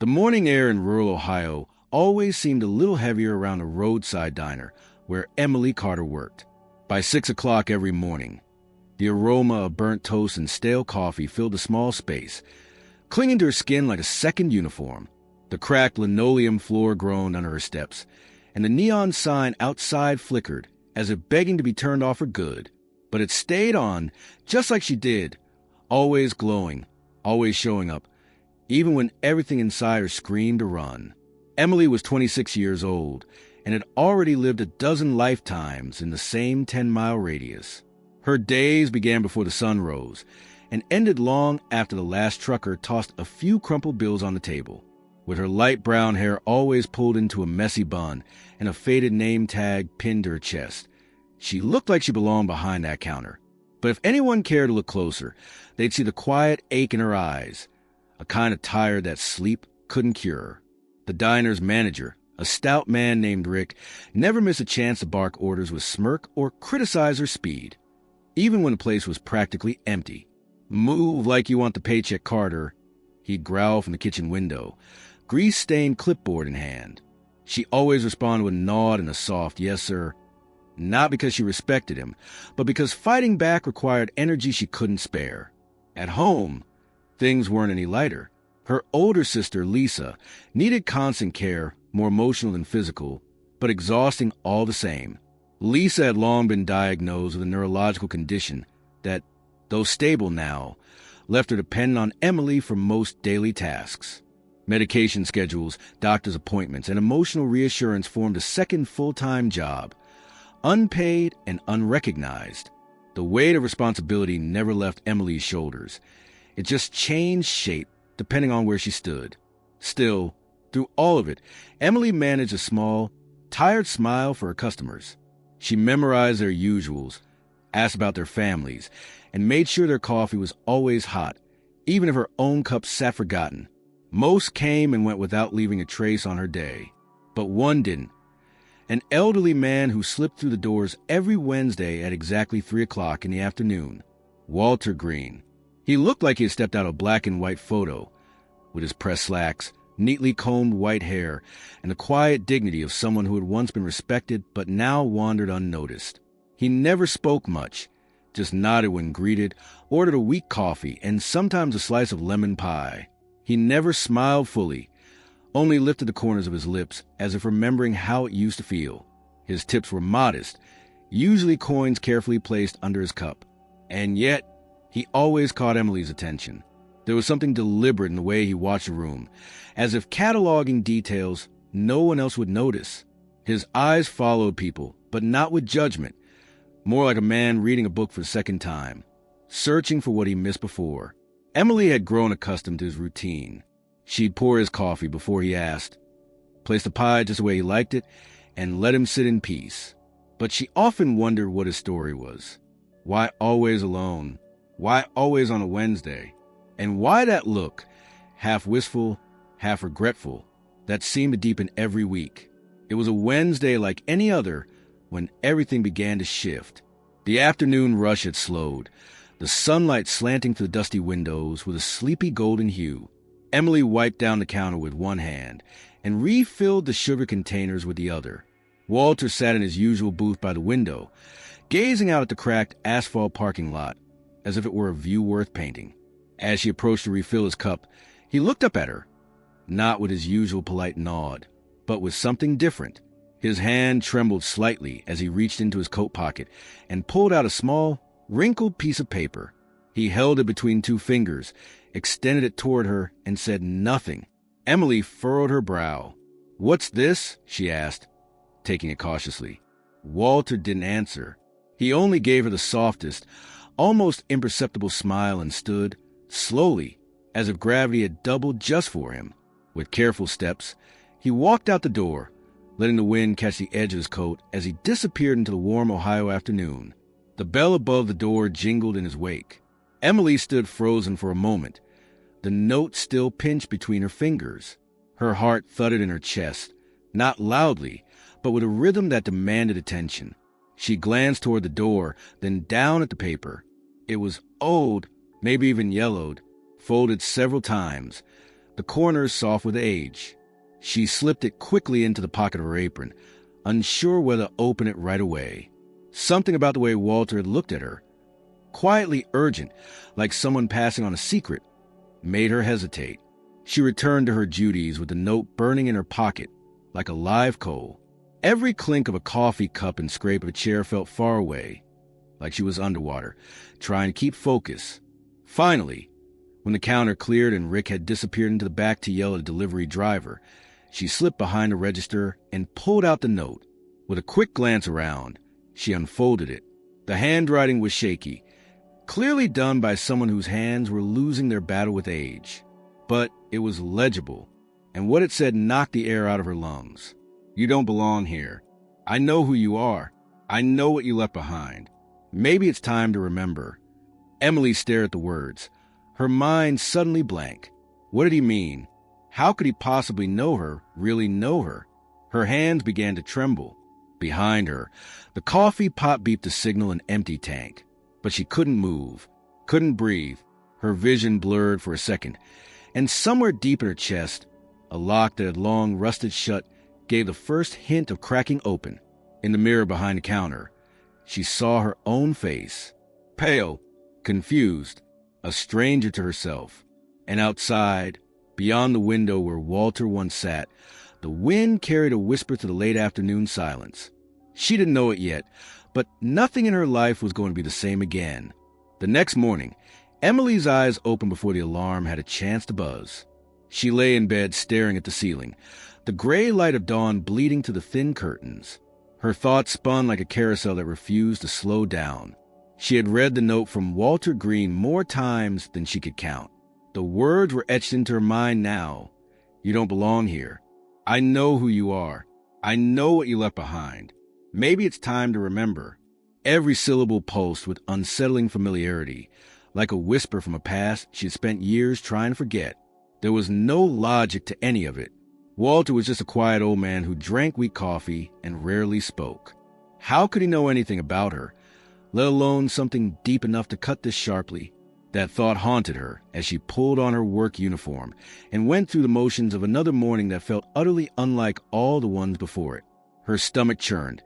The morning air in rural Ohio always seemed a little heavier around a roadside diner where Emily Carter worked. By 6 o'clock every morning, the aroma of burnt toast and stale coffee filled the small space, clinging to her skin like a second uniform. The cracked linoleum floor groaned under her steps, and the neon sign outside flickered as if begging to be turned off for good. But it stayed on, just like she did, always glowing, always showing up, even when everything inside her screamed to run. Emily was 26 years old and had already lived a dozen lifetimes in the same 10-mile radius. Her days began before the sun rose and ended long after the last trucker tossed a few crumpled bills on the table. With her light brown hair always pulled into a messy bun and a faded name tag pinned to her chest, she looked like she belonged behind that counter. But if anyone cared to look closer, they'd see the quiet ache in her eyes, a kind of tire that sleep couldn't cure. The diner's manager, a stout man named Rick, never missed a chance to bark orders with smirk or criticize her speed, even when the place was practically empty. "Move like you want the paycheck, Carter," he'd growl from the kitchen window, grease-stained clipboard in hand. She always responded with a nod and a soft "yes, sir," not because she respected him, but because fighting back required energy she couldn't spare. At home, things weren't any lighter. Her older sister, Lisa, needed constant care, more emotional than physical, but exhausting all the same. Lisa had long been diagnosed with a neurological condition that, though stable now, left her dependent on Emily for most daily tasks. Medication schedules, doctor's appointments, and emotional reassurance formed a second full-time job, unpaid and unrecognized. The weight of responsibility never left Emily's shoulders. It just changed shape depending on where she stood. Still, through all of it, Emily managed a small, tired smile for her customers. She memorized their usuals, asked about their families, and made sure their coffee was always hot, even if her own cup sat forgotten. Most came and went without leaving a trace on her day, but one didn't. An elderly man who slipped through the doors every Wednesday at exactly 3 o'clock in the afternoon, Walter Green. He looked like he had stepped out of a black and white photo, with his pressed slacks, neatly combed white hair, and the quiet dignity of someone who had once been respected but now wandered unnoticed. He never spoke much, just nodded when greeted, ordered a weak coffee, and sometimes a slice of lemon pie. He never smiled fully, only lifted the corners of his lips as if remembering how it used to feel. His tips were modest, usually coins carefully placed under his cup. And yet, he always caught Emily's attention. There was something deliberate in the way he watched the room, as if cataloging details no one else would notice. His eyes followed people, but not with judgment, more like a man reading a book for the second time, searching for what he missed before. Emily had grown accustomed to his routine. She'd pour his coffee before he asked, place the pie just the way he liked it, and let him sit in peace. But she often wondered what his story was. Why always alone? Why always on a Wednesday? And why that look, half wistful, half regretful, that seemed to deepen every week? It was a Wednesday like any other when everything began to shift. The afternoon rush had slowed, the sunlight slanting through the dusty windows with a sleepy golden hue. Emily wiped down the counter with one hand and refilled the sugar containers with the other. Walter sat in his usual booth by the window, gazing out at the cracked asphalt parking lot as if it were a view worth painting. As she approached to refill his cup, he looked up at her, not with his usual polite nod, but with something different. His hand trembled slightly as he reached into his coat pocket and pulled out a small, wrinkled piece of paper. He held it between two fingers, extended it toward her, and said nothing. Emily furrowed her brow. "What's this?" she asked, taking it cautiously. Walter didn't answer. He only gave her the softest, almost imperceptible smile and stood, slowly, as if gravity had doubled just for him. With careful steps, he walked out the door, letting the wind catch the edge of his coat as he disappeared into the warm Ohio afternoon. The bell above the door jingled in his wake. Emily stood frozen for a moment, the note still pinched between her fingers. Her heart thudded in her chest, not loudly, but with a rhythm that demanded attention. She glanced toward the door, then down at the paper. It was old, maybe even yellowed, folded several times, the corners soft with age. She slipped it quickly into the pocket of her apron, unsure whether to open it right away. Something about the way Walter had looked at her, quietly urgent, like someone passing on a secret, made her hesitate. She returned to her duties with the note burning in her pocket, like a live coal. Every clink of a coffee cup and scrape of a chair felt far away, like she was underwater, trying to keep focus. Finally, when the counter cleared and Rick had disappeared into the back to yell at a delivery driver, she slipped behind the register and pulled out the note. With a quick glance around, she unfolded it. The handwriting was shaky, clearly done by someone whose hands were losing their battle with age. But it was legible, and what it said knocked the air out of her lungs. You don't belong here. I know who you are. I know what you left behind. Maybe it's time to remember. Emily stared at the words, her mind suddenly blank. What did he mean? How could he possibly know her, really know her? Her hands began to tremble. Behind her, the coffee pot beeped a signal an empty tank. But she couldn't move, couldn't breathe. Her vision blurred for a second, and somewhere deep in her chest, a lock that had long rusted shut gave the first hint of cracking open. In the mirror behind the counter, she saw her own face, pale, confused, a stranger to herself. And outside, beyond the window where Walter once sat, the wind carried a whisper to the late afternoon silence. She didn't know it yet, but nothing in her life was going to be the same again. The next morning, Emily's eyes opened before the alarm had a chance to buzz. She lay in bed staring at the ceiling, the gray light of dawn bleeding to the thin curtains. Her thoughts spun like a carousel that refused to slow down. She had read the note from Walter Green more times than she could count. The words were etched into her mind now. You don't belong here. I know who you are. I know what you left behind. Maybe it's time to remember. Every syllable pulsed with unsettling familiarity, like a whisper from a past she had spent years trying to forget. There was no logic to any of it. Walter was just a quiet old man who drank weak coffee and rarely spoke. How could he know anything about her, let alone something deep enough to cut this sharply? That thought haunted her as she pulled on her work uniform and went through the motions of another morning that felt utterly unlike all the ones before it. Her stomach churned,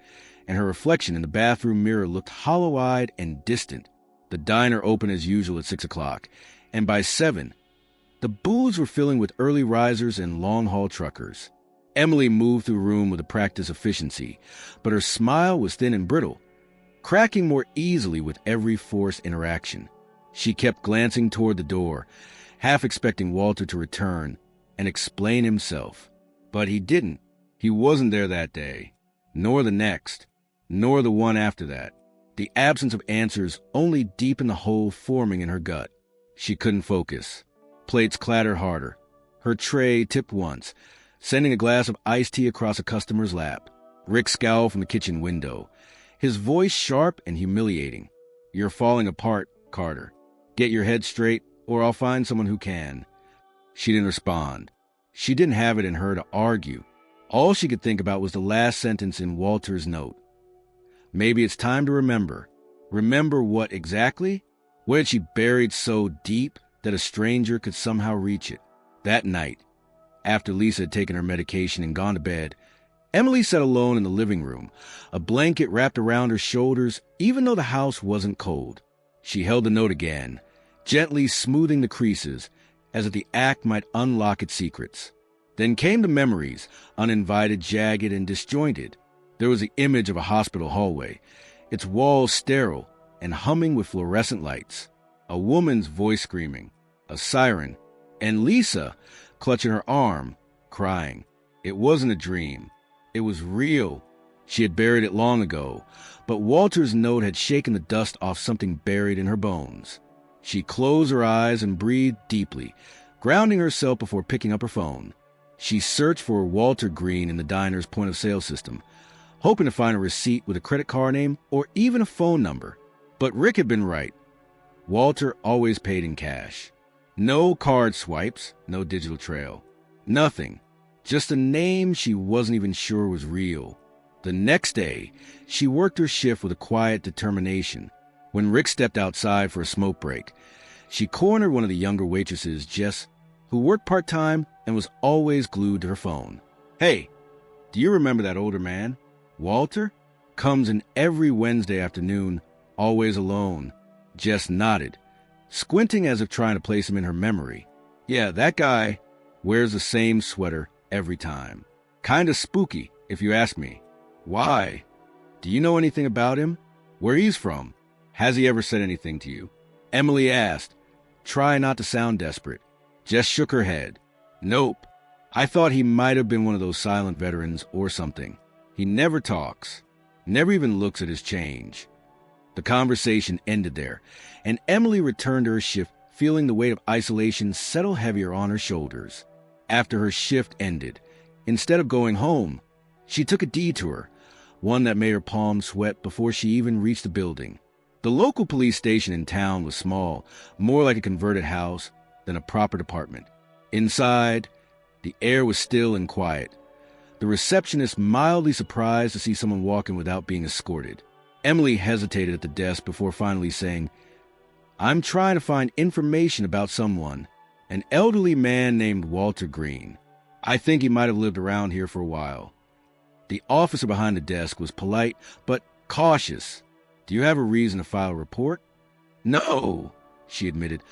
and her reflection in the bathroom mirror looked hollow-eyed and distant. The diner opened as usual at 6 o'clock, and by 7, the booths were filling with early risers and long-haul truckers. Emily moved through the room with a practiced efficiency, but her smile was thin and brittle, cracking more easily with every forced interaction. She kept glancing toward the door, half expecting Walter to return and explain himself. But he didn't. He wasn't there that day, nor the next, nor the one after that. The absence of answers only deepened the hole forming in her gut. She couldn't focus. Plates clattered harder. Her tray tipped once, sending a glass of iced tea across a customer's lap. Rick scowled from the kitchen window, his voice sharp and humiliating. You're falling apart, Carter. Get your head straight, or I'll find someone who can. She didn't respond. She didn't have it in her to argue. All she could think about was the last sentence in Walter's note. Maybe it's time to remember. Remember what exactly? What had she buried so deep that a stranger could somehow reach it? That night, after Lisa had taken her medication and gone to bed, Emily sat alone in the living room, a blanket wrapped around her shoulders, even though the house wasn't cold. She held the note again, gently smoothing the creases, as if the act might unlock its secrets. Then came the memories, uninvited, jagged, and disjointed. There was the image of a hospital hallway, its walls sterile and humming with fluorescent lights. A woman's voice screaming, a siren, and Lisa clutching her arm, crying. It wasn't a dream. It was real. She had buried it long ago, but Walter's note had shaken the dust off something buried in her bones. She closed her eyes and breathed deeply, grounding herself before picking up her phone. She searched for Walter Green in the diner's point-of-sale system, hoping to find a receipt with a credit card name or even a phone number. But Rick had been right. Walter always paid in cash. No card swipes, no digital trail. Nothing. Just a name she wasn't even sure was real. The next day, she worked her shift with a quiet determination. When Rick stepped outside for a smoke break, she cornered one of the younger waitresses just who worked part-time and was always glued to her phone. "Hey, do you remember that older man? Walter? Comes in every Wednesday afternoon, always alone." Jess nodded, squinting as if trying to place him in her memory. "Yeah, that guy wears the same sweater every time. Kinda spooky, if you ask me." "Why? Do you know anything about him? Where he's from? Has he ever said anything to you?" Emily asked, trying not to sound desperate. Jess shook her head. "Nope. I thought he might have been one of those silent veterans or something. He never talks, never even looks at his change." The conversation ended there, and Emily returned to her shift, feeling the weight of isolation settle heavier on her shoulders. After her shift ended, instead of going home, she took a detour, one that made her palms sweat before she even reached the building. The local police station in town was small, more like a converted house than a proper department. Inside, the air was still and quiet. The receptionist mildly surprised to see someone walk in without being escorted. Emily hesitated at the desk before finally saying, "I'm trying to find information about someone, an elderly man named Walter Green. I think he might have lived around here for a while." The officer behind the desk was polite, but cautious. "Do you have a reason to file a report?" "No," she admitted.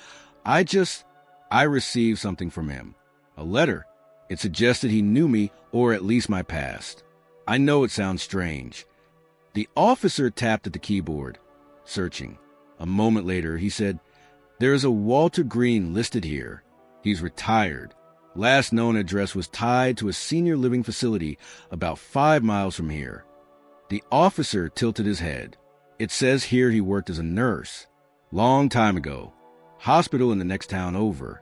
I received something from him. A letter. It suggested he knew me, or at least my past. I know it sounds strange." The officer tapped at the keyboard, searching. A moment later, he said, "There is a Walter Green listed here. He's retired. Last known address was tied to a senior living facility about 5 miles from here." The officer tilted his head. "It says here he worked as a nurse. Long time ago. Hospital in the next town over."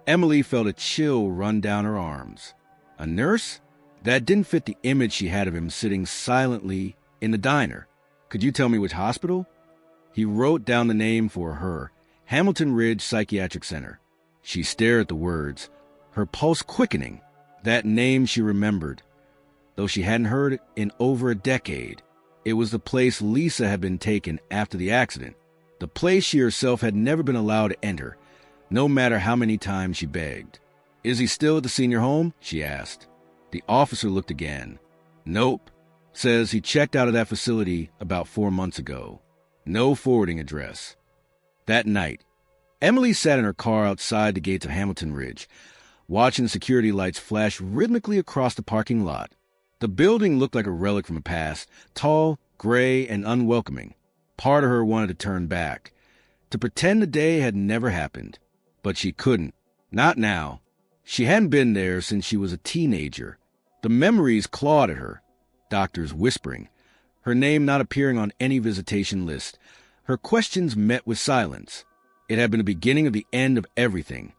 Emily felt a chill run down her arms. A nurse? That didn't fit the image she had of him sitting silently in the diner. "Could you tell me which hospital?" He wrote down the name for her, Hamilton Ridge Psychiatric Center. She stared at the words, her pulse quickening. That name she remembered, though she hadn't heard it in over a decade. It was the place Lisa had been taken after the accident, the place she herself had never been allowed to enter, no matter how many times she begged. "Is he still at the senior home?" she asked. The officer looked again. "Nope. Says he checked out of that facility about 4 months ago. No forwarding address." That night, Emily sat in her car outside the gates of Hamilton Ridge, watching the security lights flash rhythmically across the parking lot. The building looked like a relic from the past, tall, gray, and unwelcoming. Part of her wanted to turn back, to pretend the day had never happened. But she couldn't. Not now. She hadn't been there since she was a teenager. The memories clawed at her. Doctors whispering, her name not appearing on any visitation list, her questions met with silence. It had been the beginning of the end of everything,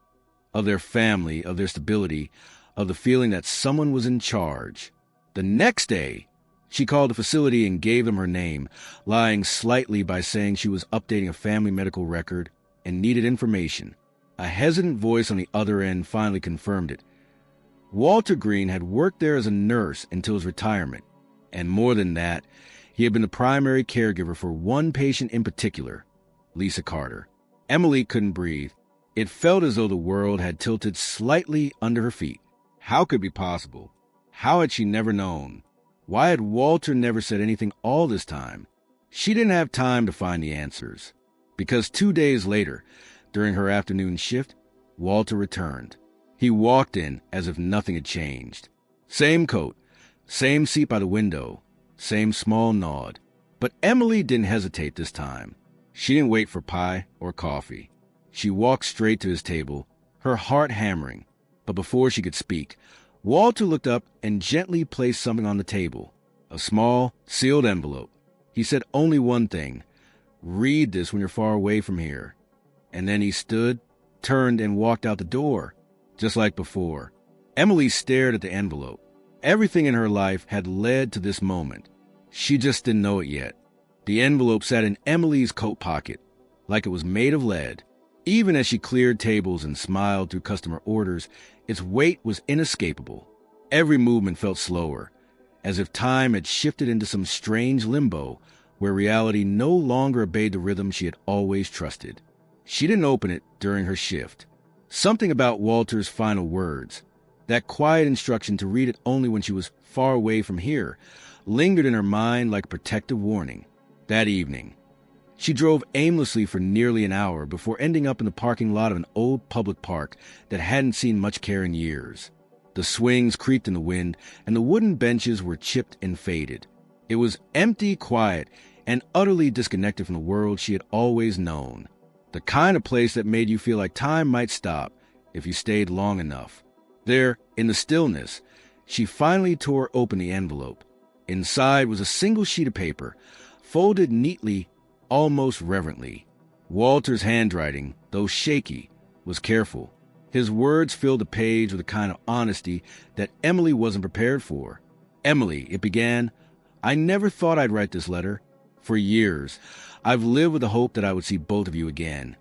of their family, of their stability, of the feeling that someone was in charge. The next day, she called the facility and gave them her name, lying slightly by saying she was updating a family medical record and needed information. A hesitant voice on the other end finally confirmed it. Walter Green had worked there as a nurse until his retirement. And more than that, he had been the primary caregiver for one patient in particular, Lisa Carter. Emily couldn't breathe. It felt as though the world had tilted slightly under her feet. How could it be possible? How had she never known? Why had Walter never said anything all this time? She didn't have time to find the answers. Because 2 days later, during her afternoon shift, Walter returned. He walked in as if nothing had changed. Same coat, same seat by the window, same small nod. But Emily didn't hesitate this time. She didn't wait for pie or coffee. She walked straight to his table, her heart hammering. But before she could speak, Walter looked up and gently placed something on the table, a small, sealed envelope. He said only one thing: "Read this when you're far away from here." And then he stood, turned, and walked out the door, just like before. Emily stared at the envelope. Everything in her life had led to this moment. She just didn't know it yet. The envelope sat in Emily's coat pocket, like it was made of lead. Even as she cleared tables and smiled through customer orders, its weight was inescapable. Every movement felt slower, as if time had shifted into some strange limbo where reality no longer obeyed the rhythm she had always trusted. She didn't open it during her shift. Something about Walter's final words, that quiet instruction to read it only when she was far away from here, lingered in her mind like a protective warning. That evening, she drove aimlessly for nearly an hour before ending up in the parking lot of an old public park that hadn't seen much care in years. The swings creaked in the wind, and the wooden benches were chipped and faded. It was empty, quiet, and utterly disconnected from the world she had always known. The kind of place that made you feel like time might stop if you stayed long enough. There, in the stillness, she finally tore open the envelope. Inside was a single sheet of paper, folded neatly, almost reverently. Walter's handwriting, though shaky, was careful. His words filled the page with a kind of honesty that Emily wasn't prepared for. "Emily," it began, "I never thought I'd write this letter. For years, I've lived with the hope that I would see both of you again,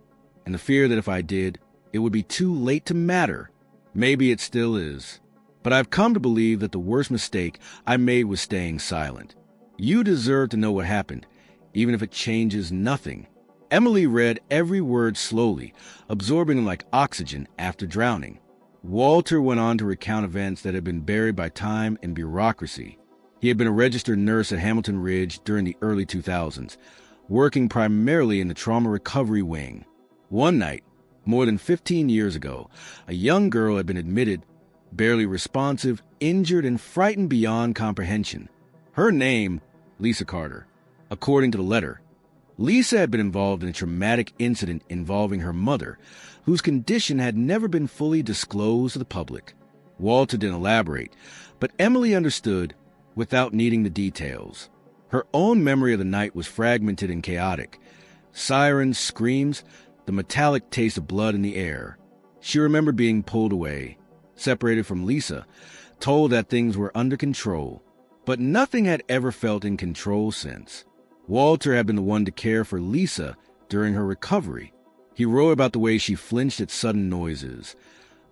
and the fear that if I did, it would be too late to matter. Maybe it still is. But I've come to believe that the worst mistake I made was staying silent. You deserve to know what happened, even if it changes nothing." Emily read every word slowly, absorbing them like oxygen after drowning. Walter went on to recount events that had been buried by time and bureaucracy. He had been a registered nurse at Hamilton Ridge during the early 2000s, working primarily in the trauma recovery wing. One night, more than 15 years ago, a young girl had been admitted, barely responsive, injured, and frightened beyond comprehension. Her name, Lisa Carter. According to the letter, Lisa had been involved in a traumatic incident involving her mother, whose condition had never been fully disclosed to the public. Walter didn't elaborate, but Emily understood without needing the details. Her own memory of the night was fragmented and chaotic. Sirens, screams, the metallic taste of blood in the air. She remembered being pulled away, separated from Lisa, told that things were under control. But nothing had ever felt in control since. Walter had been the one to care for Lisa during her recovery. He wrote about the way she flinched at sudden noises,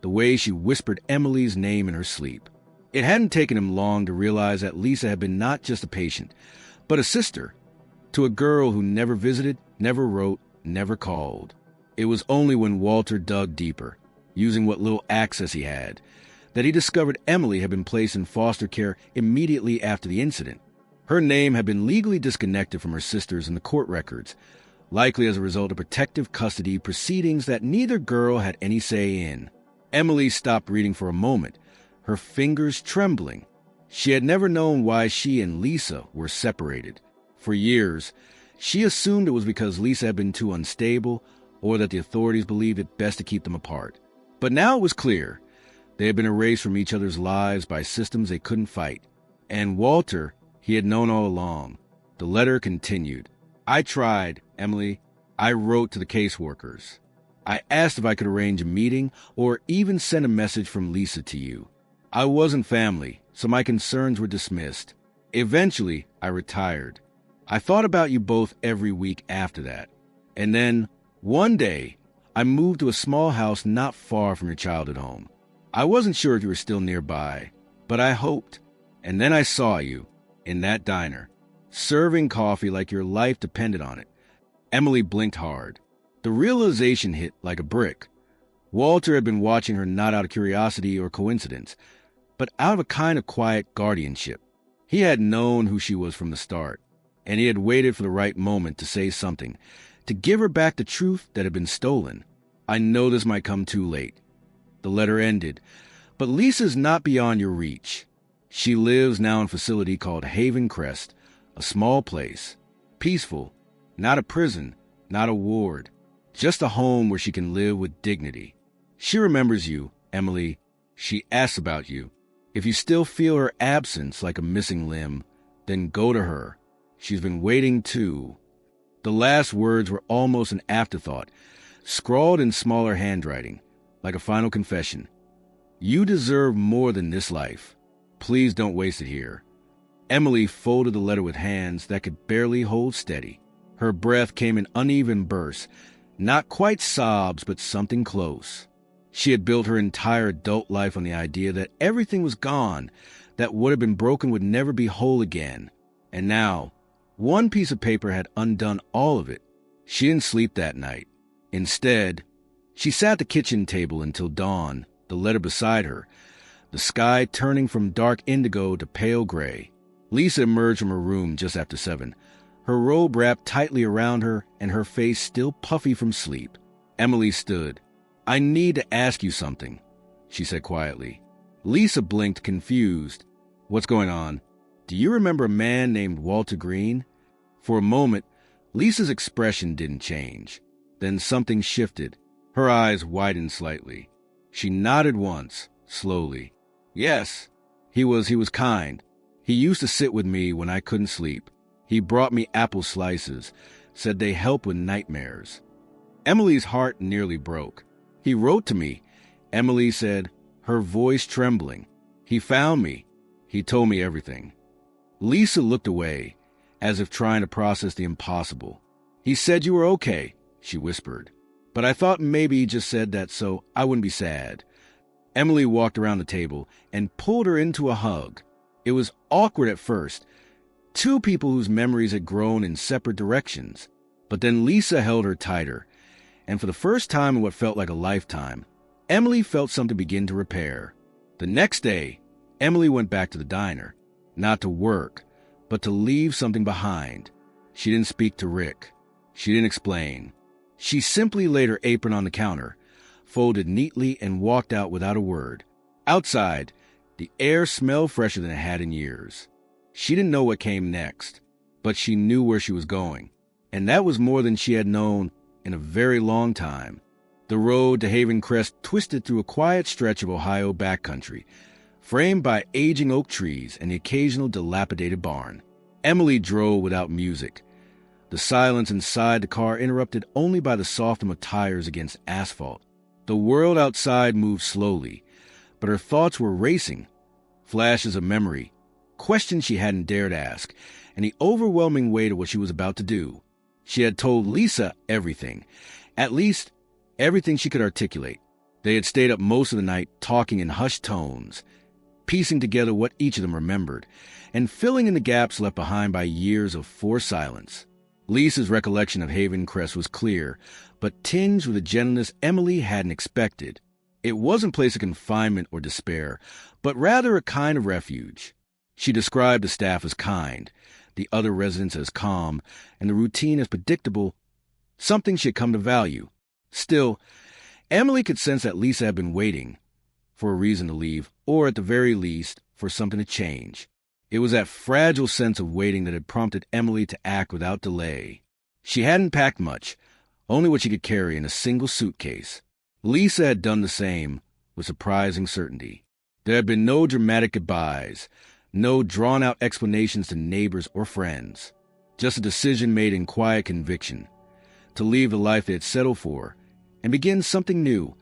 the way she whispered Emily's name in her sleep. It hadn't taken him long to realize that Lisa had been not just a patient, but a sister, to a girl who never visited, never wrote, never called. It was only when Walter dug deeper, using what little access he had, that he discovered Emily had been placed in foster care immediately after the incident. Her name had been legally disconnected from her sisters in the court records, likely as a result of protective custody proceedings that neither girl had any say in. Emily stopped reading for a moment, her fingers trembling. She had never known why she and Lisa were separated. For years, she assumed it was because Lisa had been too unstable or that the authorities believed it best to keep them apart. But now it was clear. They had been erased from each other's lives by systems they couldn't fight. And Walter, he had known all along. The letter continued. "I tried, Emily. I wrote to the caseworkers. I asked if I could arrange a meeting or even send a message from Lisa to you. I wasn't family, so my concerns were dismissed. Eventually, I retired. I thought about you both every week after that. And then, one day, I moved to a small house not far from your childhood home. I wasn't sure if you were still nearby, but I hoped. And then I saw you, in that diner, serving coffee like your life depended on it." Emily blinked hard. The realization hit like a brick. Walter had been watching her not out of curiosity or coincidence, but out of a kind of quiet guardianship. He had known who she was from the start, and he had waited for the right moment to say something, to give her back the truth that had been stolen. "I know this might come too late." The letter ended, "But Lisa's not beyond your reach. She lives now in a facility called Haven Crest, a small place, peaceful, not a prison, not a ward, just a home where she can live with dignity. She remembers you, Emily. She asks about you. If you still feel her absence like a missing limb, then go to her. She's been waiting too." The last words were almost an afterthought, scrawled in smaller handwriting, like a final confession. "You deserve more than this life. Please don't waste it here." Emily folded the letter with hands that could barely hold steady. Her breath came in uneven bursts, not quite sobs, but something close. She had built her entire adult life on the idea that everything was gone, that what had been broken would never be whole again. And now, one piece of paper had undone all of it. She didn't sleep that night. Instead, She sat at the kitchen table until dawn, the letter beside her, the sky turning from dark indigo to pale gray. Lisa emerged from her room just after 7, her robe wrapped tightly around her and her face still puffy from sleep. Emily stood. "I need to ask you something," she said quietly. Lisa blinked, confused. "What's going on?" "Do you remember a man named Walter Green?" For a moment, Lisa's expression didn't change. Then something shifted. Her eyes widened slightly. She nodded once, slowly. "Yes, he was kind. He used to sit with me when I couldn't sleep. He brought me apple slices, said they help with nightmares." Emily's heart nearly broke. "He wrote to me," Emily said, her voice trembling. "He found me. He told me everything." Lisa looked away, as if trying to process the impossible. "He said you were okay," she whispered. "But I thought maybe he just said that so I wouldn't be sad." Emily walked around the table and pulled her into a hug. It was awkward at first, two people whose memories had grown in separate directions. But then Lisa held her tighter, and for the first time in what felt like a lifetime, Emily felt something begin to repair. The next day, Emily went back to the diner, not to work, but to leave something behind. She didn't speak to Rick. She didn't explain. She simply laid her apron on the counter, folded neatly, and walked out without a word. Outside, the air smelled fresher than it had in years. She didn't know what came next, but she knew where she was going, and that was more than she had known in a very long time. The road to Haven Crest twisted through a quiet stretch of Ohio backcountry, framed by aging oak trees and the occasional dilapidated barn. Emily drove without music, the silence inside the car interrupted only by the soft hum of tires against asphalt. The world outside moved slowly, but her thoughts were racing. Flashes of memory, questions she hadn't dared ask, and the overwhelming weight of what she was about to do. She had told Lisa everything, at least everything she could articulate. They had stayed up most of the night talking in hushed tones, piecing together what each of them remembered, and filling in the gaps left behind by years of forced silence. Lisa's recollection of Haven Crest was clear, but tinged with a gentleness Emily hadn't expected. It wasn't a place of confinement or despair, but rather a kind of refuge. She described the staff as kind, the other residents as calm, and the routine as predictable, something she had come to value. Still, Emily could sense that Lisa had been waiting for a reason to leave, or at the very least, for something to change. It was that fragile sense of waiting that had prompted Emily to act without delay. She hadn't packed much, only what she could carry in a single suitcase. Lisa had done the same, with surprising certainty. There had been no dramatic goodbyes, no drawn-out explanations to neighbors or friends, just a decision made in quiet conviction, to leave the life they had settled for and begin something new,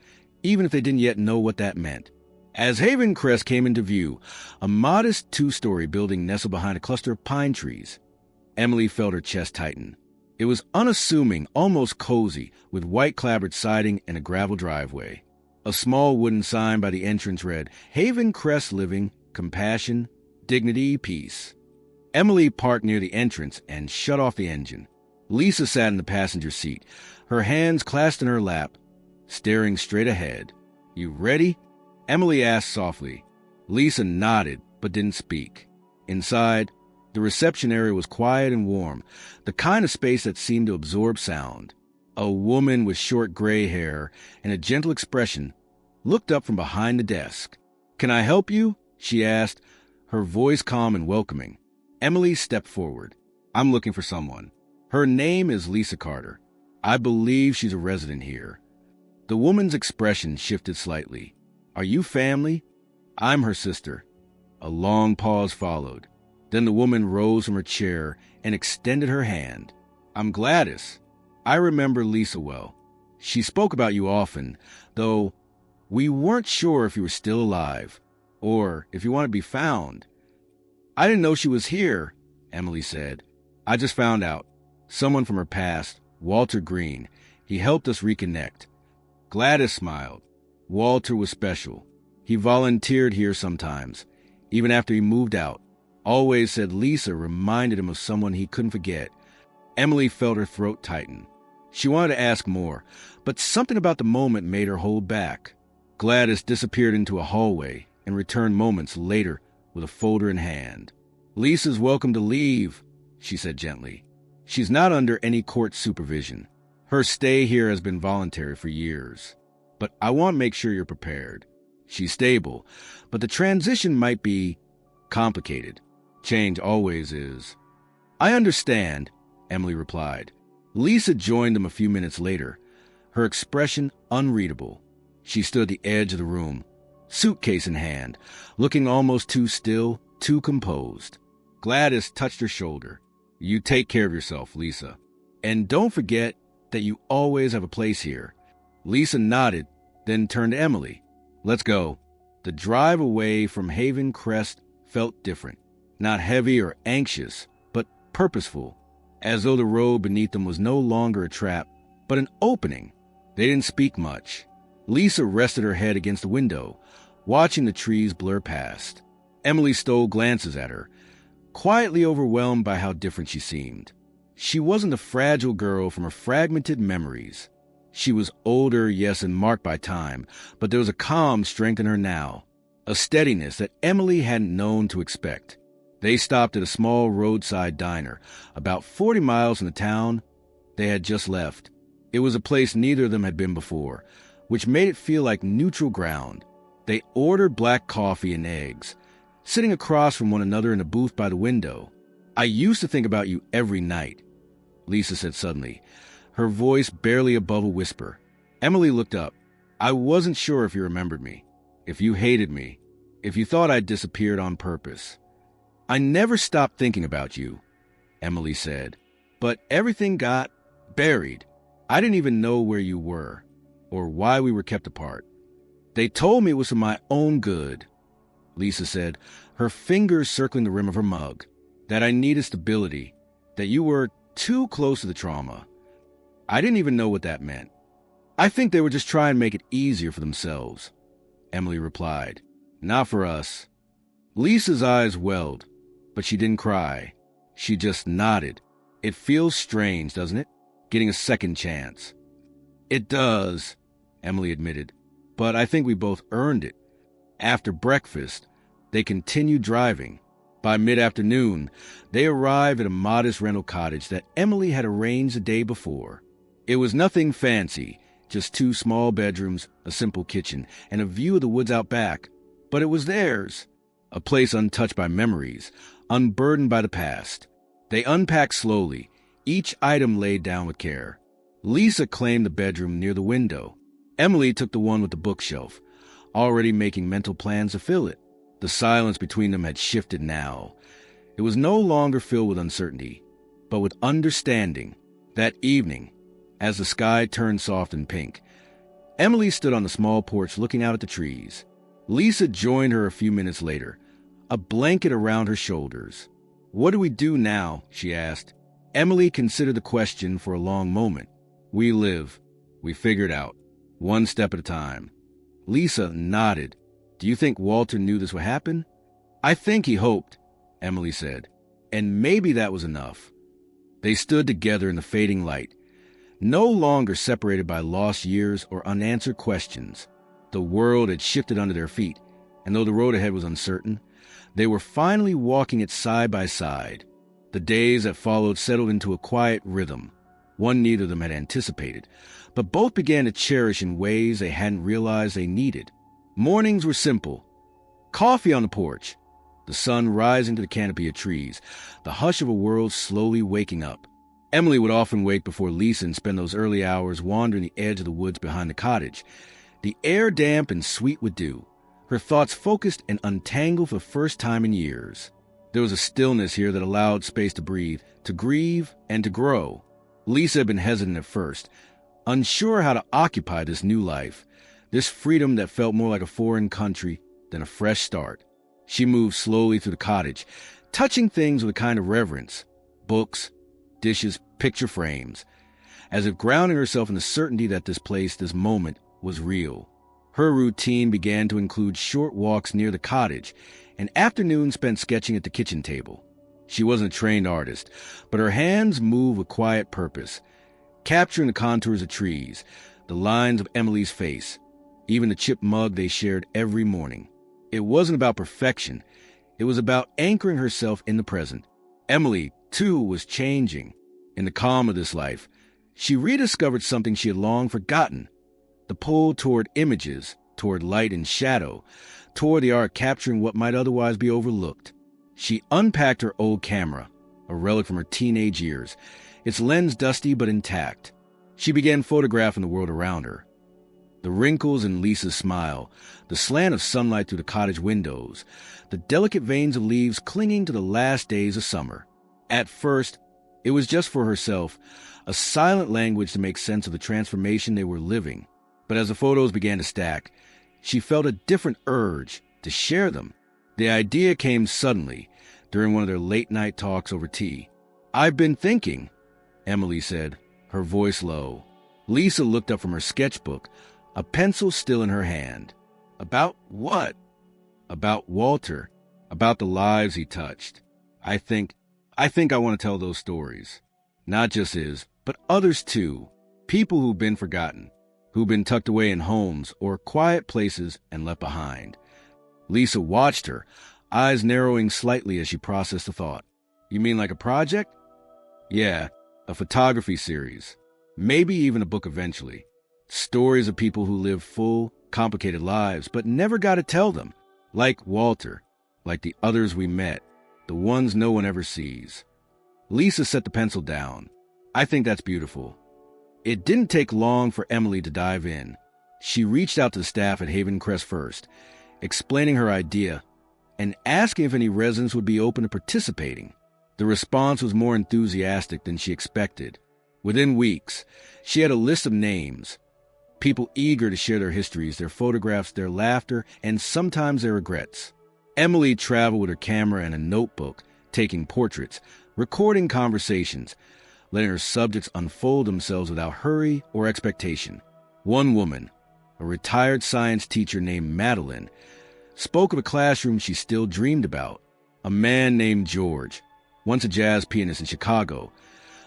even if they didn't yet know what that meant. As Haven Crest came into view, a modest 2-story building nestled behind a cluster of pine trees, Emily felt her chest tighten. It was unassuming, almost cozy, with white clapboard siding and a gravel driveway. A small wooden sign by the entrance read, "Haven Crest Living, Compassion, Dignity, Peace." Emily parked near the entrance and shut off the engine. Lisa sat in the passenger seat, her hands clasped in her lap, staring straight ahead. "You ready?" Emily asked softly. Lisa nodded, but didn't speak. Inside, the reception area was quiet and warm, the kind of space that seemed to absorb sound. A woman with short gray hair and a gentle expression looked up from behind the desk. "Can I help you?" she asked, her voice calm and welcoming. Emily stepped forward. "I'm looking for someone. Her name is Lisa Carter. I believe she's a resident here." The woman's expression shifted slightly. "Are you family?" "I'm her sister." A long pause followed. Then the woman rose from her chair and extended her hand. "I'm Gladys. I remember Lisa well. She spoke about you often, though we weren't sure if you were still alive, or if you wanted to be found." "I didn't know she was here," Emily said. "I just found out. Someone from her past, Walter Green. He helped us reconnect." Gladys smiled. Walter was special. He volunteered here sometimes, even after he moved out. Always said Lisa reminded him of someone he couldn't forget. Emily felt her throat tighten. She wanted to ask more, but something about the moment made her hold back. Gladys disappeared into a hallway and returned moments later with a folder in hand. "Lisa's welcome to leave," she said gently. "She's not under any court supervision. Her stay here has been voluntary for years. But I want to make sure you're prepared. She's stable, but the transition might be complicated. Change always is." "I understand," Emily replied. Lisa joined them a few minutes later, her expression unreadable. She stood at the edge of the room, suitcase in hand, looking almost too still, too composed. Gladys touched her shoulder. "You take care of yourself, Lisa. And don't forget that you always have a place here." Lisa nodded, then turned to Emily. "Let's go." The drive away from Haven Crest felt different. Not heavy or anxious, but purposeful, as though the road beneath them was no longer a trap, but an opening. They didn't speak much. Lisa rested her head against the window, watching the trees blur past. Emily stole glances at her, quietly overwhelmed by how different she seemed. She wasn't a fragile girl from her fragmented memories. She was older, yes, and marked by time, but there was a calm strength in her now, a steadiness that Emily hadn't known to expect. They stopped at a small roadside diner, about 40 miles from the town they had just left. It was a place neither of them had been before, which made it feel like neutral ground. They ordered black coffee and eggs, sitting across from one another in a booth by the window. "I used to think about you every night," Lisa said suddenly, her voice barely above a whisper. Emily looked up. "I wasn't sure if you remembered me, if you hated me, if you thought I'd disappeared on purpose." "I never stopped thinking about you," Emily said, "but everything got buried. I didn't even know where you were, or why we were kept apart. They told me it was for my own good," Lisa said, her fingers circling the rim of her mug, "that I needed stability, that you were too close to the trauma. I didn't even know what that meant." "I think they were just trying to make it easier for themselves," Emily replied. "Not for us." Lisa's eyes welled, but she didn't cry. She just nodded. "It feels strange, doesn't it? Getting a second chance." "It does," Emily admitted, "but I think we both earned it." After breakfast, they continued driving. By mid-afternoon, they arrived at a modest rental cottage that Emily had arranged the day before. It was nothing fancy, just 2 small bedrooms, a simple kitchen, and a view of the woods out back. But it was theirs, a place untouched by memories, unburdened by the past. They unpacked slowly, each item laid down with care. Lisa claimed the bedroom near the window. Emily took the one with the bookshelf, already making mental plans to fill it. The silence between them had shifted now. It was no longer filled with uncertainty, but with understanding. That evening, as the sky turned soft and pink, Emily stood on the small porch looking out at the trees. Lisa joined her a few minutes later, a blanket around her shoulders. "What do we do now?" she asked. Emily considered the question for a long moment. "We live. We figure it out, one step at a time." Lisa nodded. "Do you think Walter knew this would happen?" "I think he hoped," Emily said. "And maybe that was enough." They stood together in the fading light, no longer separated by lost years or unanswered questions. The world had shifted under their feet, and though the road ahead was uncertain, they were finally walking it side by side. The days that followed settled into a quiet rhythm, one neither of them had anticipated, but both began to cherish in ways they hadn't realized they needed. Mornings were simple. Coffee on the porch, the sun rising to the canopy of trees, the hush of a world slowly waking up. Emily would often wake before Lisa and spend those early hours wandering the edge of the woods behind the cottage, the air damp and sweet with dew, her thoughts focused and untangled for the first time in years. There was a stillness here that allowed space to breathe, to grieve, and to grow. Lisa had been hesitant at first, unsure how to occupy this new life, this freedom that felt more like a foreign country than a fresh start. She moved slowly through the cottage, touching things with a kind of reverence, books, dishes, picture frames, as if grounding herself in the certainty that this place, this moment, was real. Her routine began to include short walks near the cottage and afternoons spent sketching at the kitchen table. She wasn't a trained artist, but her hands moved with quiet purpose, capturing the contours of trees, the lines of Emily's face, even the chipped mug they shared every morning. It wasn't about perfection. It was about anchoring herself in the present. Emily, too, was changing. In the calm of this life, she rediscovered something she had long forgotten: the pull toward images, toward light and shadow, toward the art capturing what might otherwise be overlooked. She unpacked her old camera, a relic from her teenage years, its lens dusty but intact. She began photographing the world around her. The wrinkles in Lisa's smile, the slant of sunlight through the cottage windows, the delicate veins of leaves clinging to the last days of summer. At first, it was just for herself, a silent language to make sense of the transformation they were living. But as the photos began to stack, she felt a different urge to share them. The idea came suddenly, during one of their late-night talks over tea. "I've been thinking," Emily said, her voice low. Lisa looked up from her sketchbook, a pencil still in her hand. "About what?" "About Walter, about the lives he touched. I think I want to tell those stories. Not just his, but others too. People who've been forgotten, who've been tucked away in homes or quiet places and left behind." Lisa watched her, eyes narrowing slightly as she processed the thought. "You mean like a project?" "Yeah, a photography series. Maybe even a book eventually. Stories of people who lived full, complicated lives, but never got to tell them. Like Walter, like the others we met, the ones no one ever sees." Lisa set the pencil down. "I think that's beautiful." It didn't take long for Emily to dive in. She reached out to the staff at Haven Crest first, explaining her idea and asking if any residents would be open to participating. The response was more enthusiastic than she expected. Within weeks, she had a list of names, people eager to share their histories, their photographs, their laughter, and sometimes their regrets. Emily traveled with her camera and a notebook, taking portraits, recording conversations, letting her subjects unfold themselves without hurry or expectation. One woman, a retired science teacher named Madeline, spoke of a classroom she still dreamed about. A man named George, once a jazz pianist in Chicago,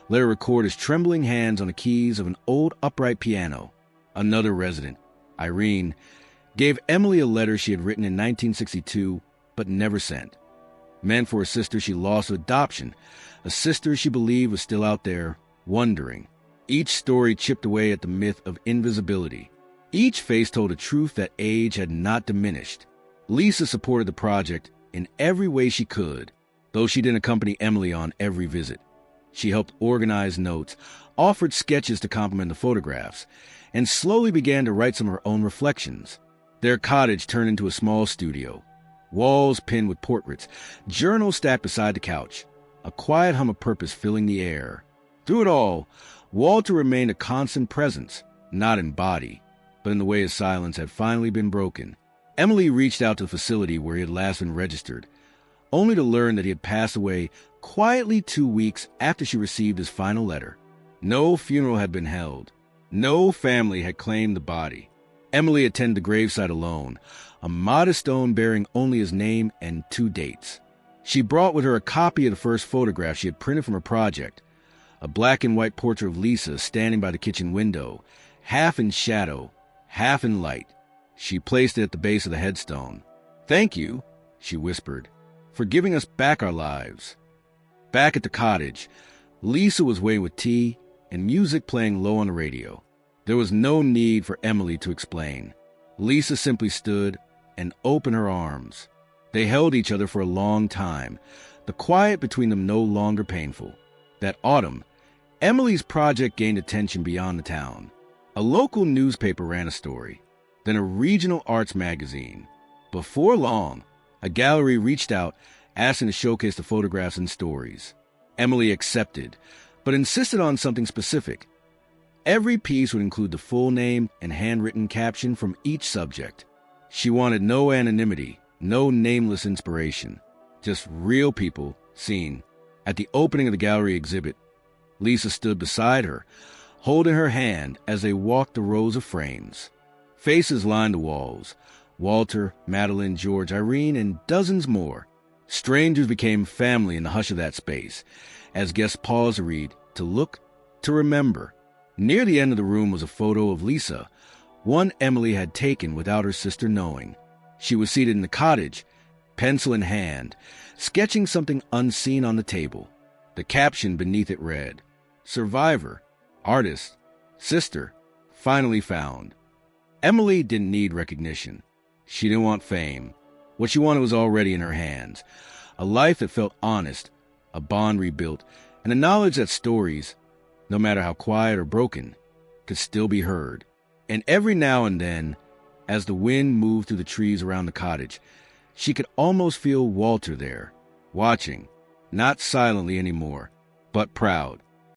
let her record his trembling hands on the keys of an old upright piano. Another resident, Irene, gave Emily a letter she had written in 1962 but never sent. Meant for a sister she lost to adoption, a sister she believed was still out there, wondering. Each story chipped away at the myth of invisibility. Each face told a truth that age had not diminished. Lisa supported the project in every way she could, though she didn't accompany Emily on every visit. She helped organize notes, offered sketches to complement the photographs, and slowly began to write some of her own reflections. Their cottage turned into a small studio, walls pinned with portraits, journals stacked beside the couch, a quiet hum of purpose filling the air. Through it all, Walter remained a constant presence, not in body, but in the way his silence had finally been broken. Emily reached out to the facility where he had last been registered, only to learn that he had passed away quietly 2 weeks after she received his final letter. No funeral had been held. No family had claimed the body. Emily attended the gravesite alone, a modest stone bearing only his name and 2 dates. She brought with her a copy of the first photograph she had printed from her project, a black and white portrait of Lisa standing by the kitchen window, half in shadow, half in light. She placed it at the base of the headstone. "Thank you," she whispered, "for giving us back our lives." Back at the cottage, Lisa was waiting with tea and music playing low on the radio. There was no need for Emily to explain. Lisa simply stood and opened her arms. They held each other for a long time, the quiet between them no longer painful. That autumn, Emily's project gained attention beyond the town. A local newspaper ran a story, then a regional arts magazine. Before long, a gallery reached out, asking to showcase the photographs and stories. Emily accepted, but insisted on something specific. Every piece would include the full name and handwritten caption from each subject. She wanted no anonymity, no nameless inspiration, just real people seen. At the opening of the gallery exhibit, Lisa stood beside her, holding her hand as they walked the rows of frames. Faces lined the walls: Walter, Madeline, George, Irene, and dozens more. Strangers became family in the hush of that space, as guests paused to read, to look, to remember. Near the end of the room was a photo of Lisa, one Emily had taken without her sister knowing. She was seated in the cottage, pencil in hand, sketching something unseen on the table. The caption beneath it read, "Survivor, artist, sister, finally found." Emily didn't need recognition. She didn't want fame. What she wanted was already in her hands. A life that felt honest, a bond rebuilt, and a knowledge that stories, no matter how quiet or broken, could still be heard. And every now and then, as the wind moved through the trees around the cottage, she could almost feel Walter there, watching, not silently anymore, but proud.